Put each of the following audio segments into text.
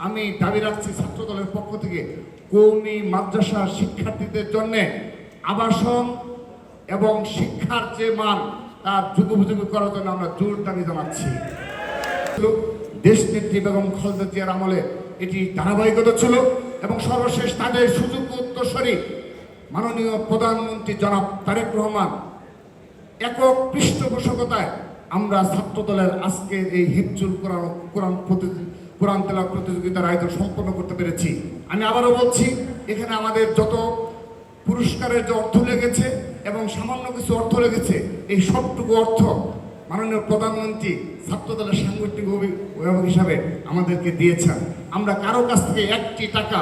আমি দাবি রাখছি ছাত্র দলের পক্ষ থেকে কওমি মাদ্রাসা শিক্ষার্থীদের জন্য আবাসন এবং শিক্ষার যে মান তার যুগোপযোগী করার জন্য আমরা জোর দাবি জানাচ্ছি। দেশনেত্রী বেগম খালেদা জিয়ার আমলে এটি ধারাবাহিকতা ছিল এবং সর্বশেষ তাদের সুযোগ্য উত্তরসূরি মাননীয় প্রধানমন্ত্রী জনাব তারেক রহমান একক পৃষ্ঠপোষকতায় আমরা ছাত্র দলের আজকের এই হিফজুল কোরআন তেলাওয়াত প্রতিযোগিতার আয়োজন সম্পন্ন করতে পেরেছি। আমি আবারও বলছি, এখানে আমাদের যত পুরস্কারের যে অর্থ লেগেছে এবং সামান্য কিছু অর্থ লেগেছে, এই সবটুকু অর্থ মাননীয় প্রধানমন্ত্রী ছাত্র দলের সাংগঠনিক অভিভাবক হিসাবে আমাদেরকে দিয়েছেন। আমরা কারো কাছ থেকে একটি টাকা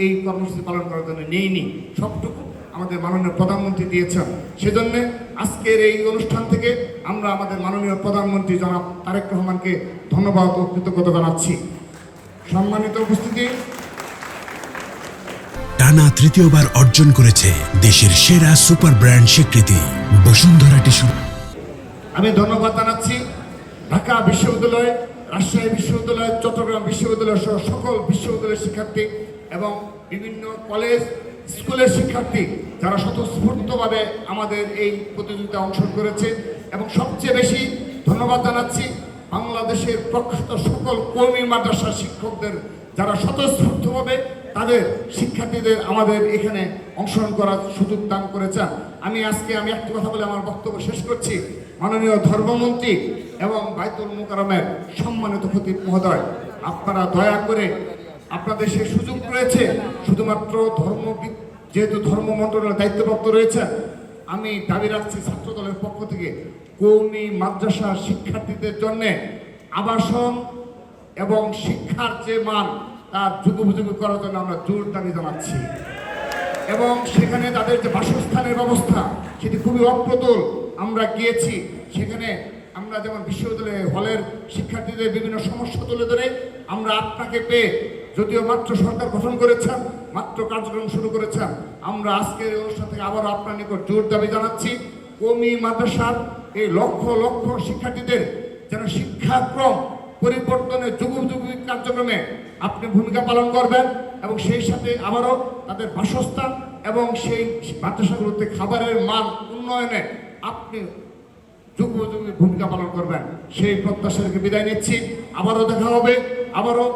এই কর্মসূচি পালন করার জন্য নিইনি, সবটুকু আমাদের মাননীয় প্রধানমন্ত্রী দিয়েছেন। সেজন্য আজকের এই অনুষ্ঠান থেকে আমরা আমাদের মাননীয় প্রধানমন্ত্রী জনাব তারেক রহমানকে ধন্যবাদ ও কৃতজ্ঞতা জানাচ্ছি। সম্মানিত উপস্থিতি, টানা তৃতীয়বার অর্জন করেছে দেশের সেরা সুপার ব্র্যান্ড স্বীকৃতি বসুন্ধরা টিস্যু। আমি ধন্যবাদ জানাচ্ছি ঢাকা বিশ্ববিদ্যালয়, রাজশাহী বিশ্ববিদ্যালয়, চট্টগ্রাম বিশ্ববিদ্যালয় সহ সকল বিশ্ববিদ্যালয়ের শিক্ষার্থী এবং বিভিন্ন কলেজ স্কুলের শিক্ষার্থী যারা স্বতঃস্ফূর্তভাবে আমাদের এই প্রতিযোগিতায় অংশগ্রহণ করেছে। এবং সবচেয়ে বেশি ধন্যবাদ জানাচ্ছি বাংলাদেশের প্রখ্যাত সকল কওমি মাদ্রাসা শিক্ষকদের যারা স্বতঃস্ফূর্তভাবে তাদের শিক্ষার্থীদের আমাদের এখানে অংশগ্রহণ করার সুযোগ দান করেছেন। আমি একটি কথা বলে আমার বক্তব্য শেষ করছি। মাননীয় ধর্মমন্ত্রী এবং বাইতুল মুকাররমের সম্মানিত খতিব মহোদয়, আপনারা দয়া করে আপনাদের সেই সুযোগ রয়েছে, শুধুমাত্র যেহেতু ধর্ম মন্ত্রণালয়ের দায়িত্বপ্রাপ্ত রয়েছে, আমি দাবি রাখছি ছাত্র দলের পক্ষ থেকে কওমি মাদ্রাসা শিক্ষার্থীদের জন্য আবাসন এবং শিক্ষার যে মান তার যুগোপযোগী করার জন্য আমরা জোর দাবি জানাচ্ছি। এবং সেখানে তাদের যে বাসস্থানের ব্যবস্থা সেটি খুবই অপ্রতুল। আমরা গিয়েছি, সেখানে আমরা যেমন বিশ্ববিদ্যালয়ে হলের শিক্ষার্থীদের বিভিন্ন সমস্যা তুলে ধরে আমরা আপনাকে পেয়ে, যদিও মাত্র সরকার গঠন করেছেন, মাত্র কার্যক্রম শুরু করেছেন, আমরা আজকের অনুষ্ঠান থেকে আবারও আপনার নিকট জোর দাবি জানাচ্ছি কওমি মাদ্রাসার এই লক্ষ লক্ষ শিক্ষার্থীদের যেন শিক্ষাক্রম পরিবর্তনের যুগোপযোগী কার্যক্রমে আপনি ভূমিকা পালন করবেন এবং সেই সাথে আবারও তাদের বাসস্থান এবং সেই মাদ্রাসাগুলোতে খাবারের মান উন্নয়নে আপনি যুগোপযোগী ভূমিকা পালন করবেন। সেই প্রত্যাশা রেখে বিদায় নিচ্ছি। আবারও দেখা হবে, আবারও